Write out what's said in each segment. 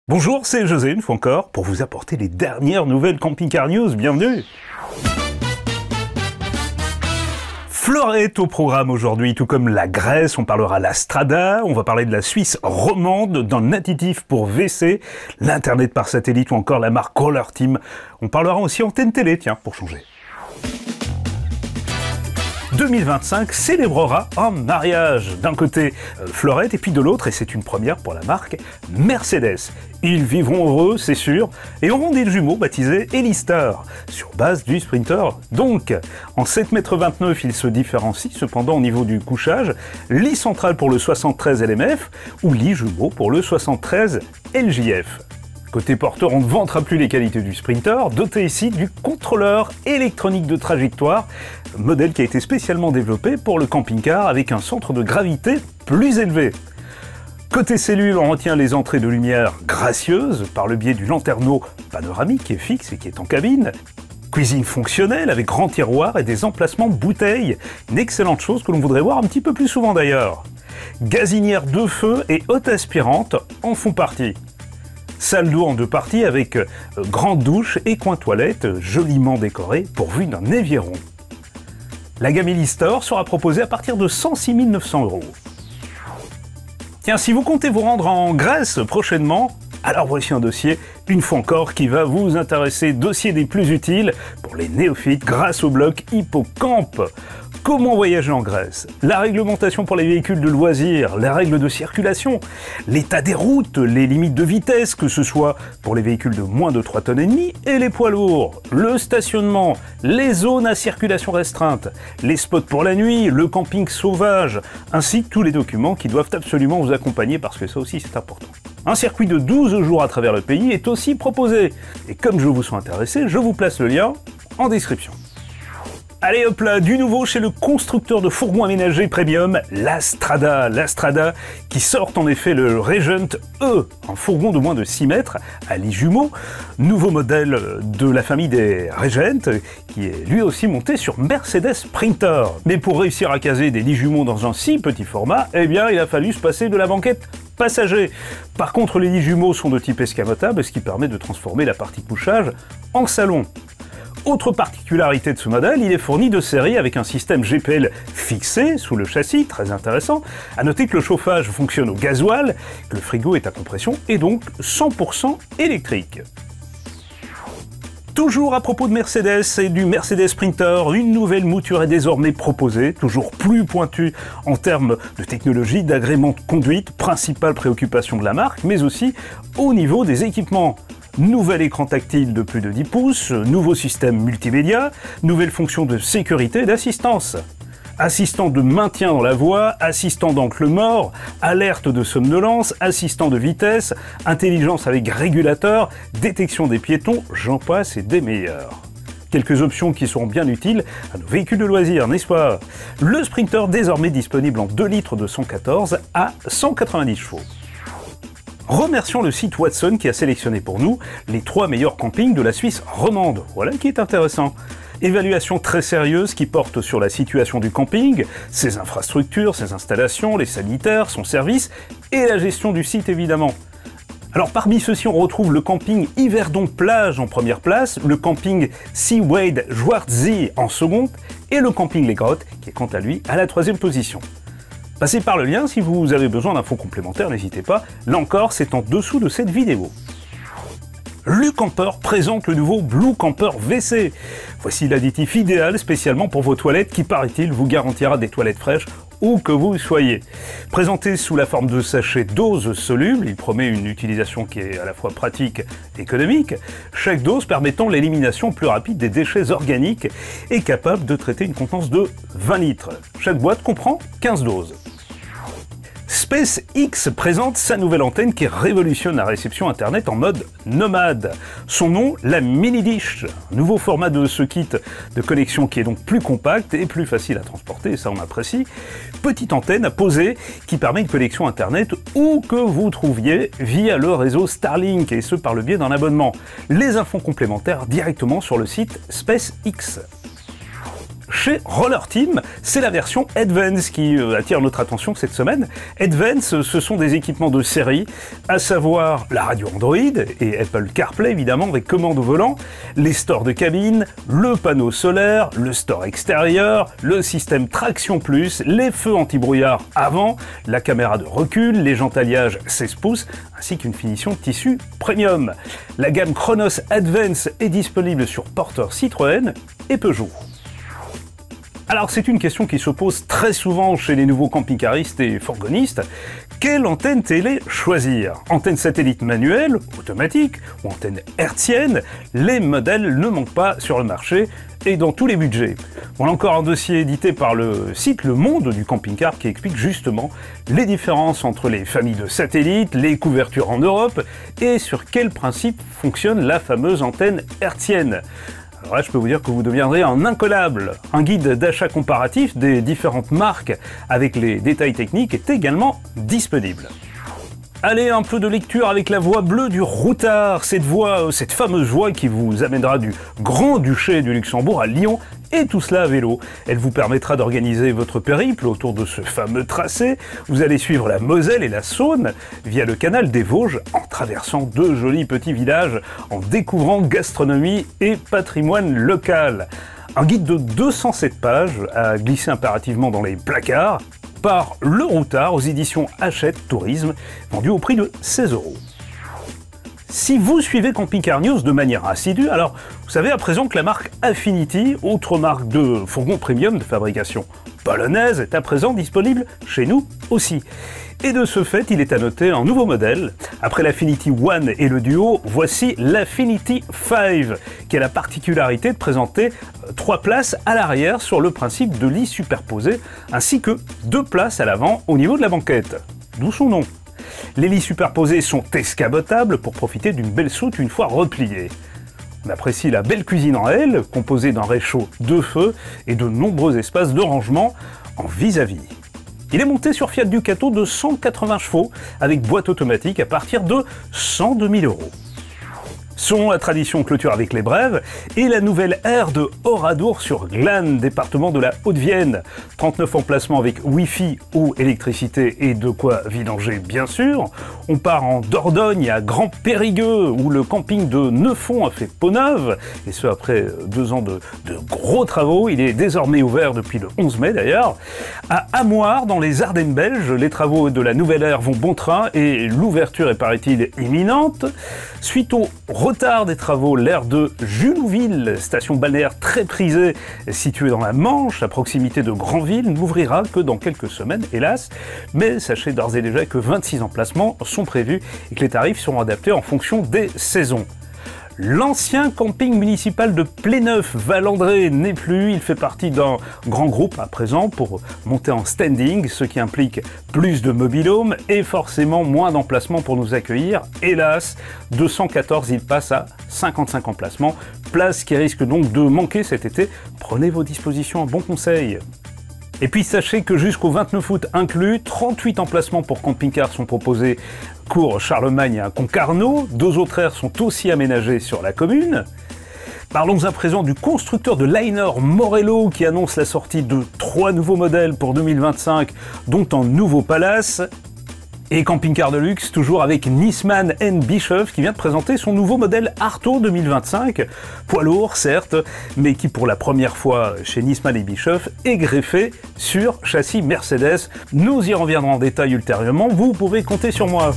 Bonjour, c'est José une fois encore pour vous apporter les dernières nouvelles Camping Car News. Bienvenue. Florette au programme aujourd'hui, tout comme la Grèce, on parlera de la Strada, on va parler de la Suisse romande, d'un additif pour WC, l'Internet par satellite ou encore la marque Roller Team. On parlera aussi antenne télé, tiens, pour changer. 2025 célébrera un mariage. D'un côté, Florette, et puis de l'autre, et c'est une première pour la marque, Mercedes. Ils vivront heureux, c'est sûr, et auront des jumeaux baptisés Elistar, sur base du Sprinter. Donc, en 7,29 m, ils se différencient cependant au niveau du couchage, lit central pour le 73 LMF, ou lit jumeau pour le 73 LJF. Côté porteur, on ne vantera plus les qualités du Sprinter, doté ici du contrôleur électronique de trajectoire, modèle qui a été spécialement développé pour le camping-car avec un centre de gravité plus élevé. Côté cellule, on retient les entrées de lumière gracieuses par le biais du lanterneau panoramique qui est fixe et qui est en cabine. Cuisine fonctionnelle avec grand tiroir et des emplacements bouteilles, une excellente chose que l'on voudrait voir un petit peu plus souvent d'ailleurs. Gazinière de feu et haute aspirante en font partie. Salle d'eau en deux parties avec grande douche et coin toilette joliment décoré pourvu d'un évier rond. La gamme Elistar sera proposée à partir de 106 900 €. Tiens, si vous comptez vous rendre en Grèce prochainement, alors voici un dossier, une fois encore, qui va vous intéresser. Dossier des plus utiles pour les néophytes grâce au blog Hippocampe. Comment voyager en Grèce? La réglementation pour les véhicules de loisirs, les règles de circulation, l'état des routes, les limites de vitesse, que ce soit pour les véhicules de moins de 3,5 tonnes et les poids lourds, le stationnement, les zones à circulation restreinte, les spots pour la nuit, le camping sauvage, ainsi que tous les documents qui doivent absolument vous accompagner parce que ça aussi c'est important. Un circuit de 12 jours à travers le pays est aussi proposé. Et comme je vous suis intéressé, je vous place le lien en description. Allez hop là, du nouveau chez le constructeur de fourgons aménagés premium, la Strada. La Strada qui sort en effet le Regent E, un fourgon de moins de 6 mètres à lit jumeau, nouveau modèle de la famille des Regent, qui est lui aussi monté sur Mercedes Sprinter. Mais pour réussir à caser des lits jumeaux dans un si petit format, eh bien il a fallu se passer de la banquette passager. Par contre, les lits jumeaux sont de type escamotable, ce qui permet de transformer la partie couchage en salon. Autre particularité de ce modèle, il est fourni de série avec un système GPL fixé sous le châssis, très intéressant. A noter que le chauffage fonctionne au gasoil, que le frigo est à compression et donc 100% électrique. Toujours à propos de Mercedes et du Mercedes Sprinter, une nouvelle mouture est désormais proposée, toujours plus pointue en termes de technologie, d'agrément de conduite, principale préoccupation de la marque, mais aussi au niveau des équipements. Nouvel écran tactile de plus de 10 pouces, nouveau système multimédia, nouvelle fonction de sécurité et d'assistance. Assistant de maintien dans la voie, assistant d'angle mort, alerte de somnolence, assistant de vitesse, intelligence avec régulateur, détection des piétons, j'en passe et des meilleurs. Quelques options qui seront bien utiles à nos véhicules de loisirs, n'est-ce pas? Le Sprinter désormais disponible en 2 litres de 114 à 190 chevaux. Remercions le site Watson qui a sélectionné pour nous les 3 meilleurs campings de la Suisse romande. Voilà qui est intéressant. Évaluation très sérieuse qui porte sur la situation du camping, ses infrastructures, ses installations, les sanitaires, son service et la gestion du site évidemment. Alors parmi ceux-ci on retrouve le camping Yverdon Plage en première place, le camping Seawade Schwarzsee en seconde et le camping Les Grottes qui est quant à lui à la 3e position. Passez par le lien si vous avez besoin d'infos complémentaires, n'hésitez pas. Là encore, c'est en dessous de cette vidéo. Lucamper présente le nouveau Blue Camper WC. Voici l'additif idéal spécialement pour vos toilettes qui, paraît-il, vous garantira des toilettes fraîches où que vous soyez. Présenté sous la forme de sachets dose soluble, il promet une utilisation qui est à la fois pratique et économique, chaque dose permettant l'élimination plus rapide des déchets organiques et capable de traiter une contenance de 20 litres. Chaque boîte comprend 15 doses. SpaceX présente sa nouvelle antenne qui révolutionne la réception internet en mode nomade. Son nom, la Mini Dish, nouveau format de ce kit de connexion qui est donc plus compact et plus facile à transporter, et ça on apprécie. Petite antenne à poser qui permet une connexion internet où que vous trouviez via le réseau Starlink et ce par le biais d'un abonnement. Les infos complémentaires directement sur le site SpaceX. chez Roller Team. C'est la version Advance qui attire notre attention cette semaine. Advance, ce sont des équipements de série, à savoir la radio Android et Apple CarPlay évidemment avec commande au volant, les stores de cabine, le panneau solaire, le store extérieur, le système Traction Plus, les feux anti-brouillard avant, la caméra de recul, les jantes alliage 16 pouces, ainsi qu'une finition de tissu premium. La gamme Chronos Advance est disponible sur porteur Citroën et Peugeot. Alors c'est une question qui se pose très souvent chez les nouveaux camping-caristes et fourgonnistes. Quelle antenne télé choisir? Antenne satellite manuelle, automatique ou antenne hertzienne? Les modèles ne manquent pas sur le marché et dans tous les budgets. Voilà encore un dossier édité par le site Le Monde du camping-car qui explique justement les différences entre les familles de satellites, les couvertures en Europe et sur quel principe fonctionne la fameuse antenne hertzienne. Alors là, je peux vous dire que vous deviendrez un incollable. Un guide d'achat comparatif des différentes marques avec les détails techniques est également disponible. Allez, un peu de lecture avec la voie bleue du routard, cette fameuse voie qui vous amènera du Grand-Duché du Luxembourg à Lyon, et tout cela à vélo. Elle vous permettra d'organiser votre périple autour de ce fameux tracé. Vous allez suivre la Moselle et la Saône via le canal des Vosges en traversant deux jolis petits villages, en découvrant gastronomie et patrimoine local. Un guide de 207 pages à glisser impérativement dans les placards, par Le Routard aux éditions Hachette Tourisme, vendu au prix de 16 €. Si vous suivez Camping Car News de manière assidue, alors vous savez à présent que la marque Affinity, autre marque de fourgon premium de fabrication polonaise, est à présent disponible chez nous aussi. Et de ce fait, il est à noter un nouveau modèle. Après l'Affinity One et le Duo, voici l'Affinity 5, qui a la particularité de présenter 3 places à l'arrière sur le principe de lit superposé, ainsi que 2 places à l'avant au niveau de la banquette. D'où son nom. Les lits superposés sont escabotables pour profiter d'une belle soute une fois repliés. On apprécie la belle cuisine en L, composée d'un réchaud de feu et de nombreux espaces de rangement en vis-à-vis. Il est monté sur Fiat Ducato de 180 chevaux avec boîte automatique à partir de 102 000 €. Selon la tradition, clôture avec les brèves et la nouvelle aire de Oradour sur Glane, département de la Haute-Vienne. 39 emplacements avec Wi-Fi, eau, électricité et de quoi vidanger bien sûr. On part en Dordogne à Grand Périgueux où le camping de Neufond a fait peau neuve et ce après 2 ans de gros travaux. Il est désormais ouvert depuis le 11 mai d'ailleurs. À Amoir dans les Ardennes belges, les travaux de la nouvelle aire vont bon train et l'ouverture est paraît-il imminente. Suite au retard des travaux, l'aire de Julouville, station balnéaire très prisée située dans la Manche, à proximité de Granville, n'ouvrira que dans quelques semaines, hélas. Mais sachez d'ores et déjà que 26 emplacements sont prévus et que les tarifs seront adaptés en fonction des saisons. L'ancien camping municipal de Pléneuf-Valandré n'est plus, il fait partie d'un grand groupe à présent pour monter en standing, ce qui implique plus de mobil-home et forcément moins d'emplacements pour nous accueillir. Hélas, 214, il passe à 55 emplacements, place qui risque donc de manquer cet été. Prenez vos dispositions, un bon conseil. Et puis sachez que jusqu'au 29 août inclus, 38 emplacements pour camping-car sont proposés cours Charlemagne à Concarneau. 2 autres aires sont aussi aménagées sur la commune. Parlons à présent du constructeur de liner Morello qui annonce la sortie de 3 nouveaux modèles pour 2025, dont un nouveau Palace. Et camping-car de luxe, toujours avec Nisman Bischoff qui vient de présenter son nouveau modèle Arto 2025. Poids lourd, certes, mais qui pour la première fois chez Nisman et Bischoff est greffé sur châssis Mercedes. Nous y reviendrons en détail ultérieurement, vous pouvez compter sur moi.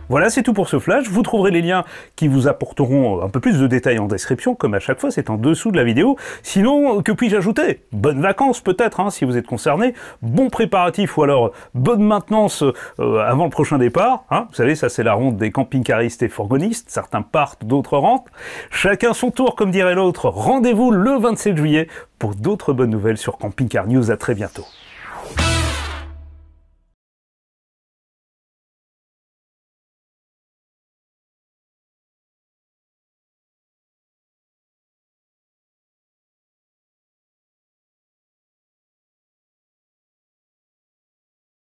Voilà, c'est tout pour ce flash. Vous trouverez les liens qui vous apporteront un peu plus de détails en description, comme à chaque fois, c'est en dessous de la vidéo. Sinon, que puis-je ajouter? Bonnes vacances peut-être, hein, si vous êtes concerné. Bon préparatif ou alors bonne maintenance avant le prochain départ. Hein. Vous savez, ça c'est la ronde des camping-caristes et fourgonnistes. Certains partent, d'autres rentrent. Chacun son tour, comme dirait l'autre. Rendez-vous le 27 juillet pour d'autres bonnes nouvelles sur Camping Car News. À très bientôt.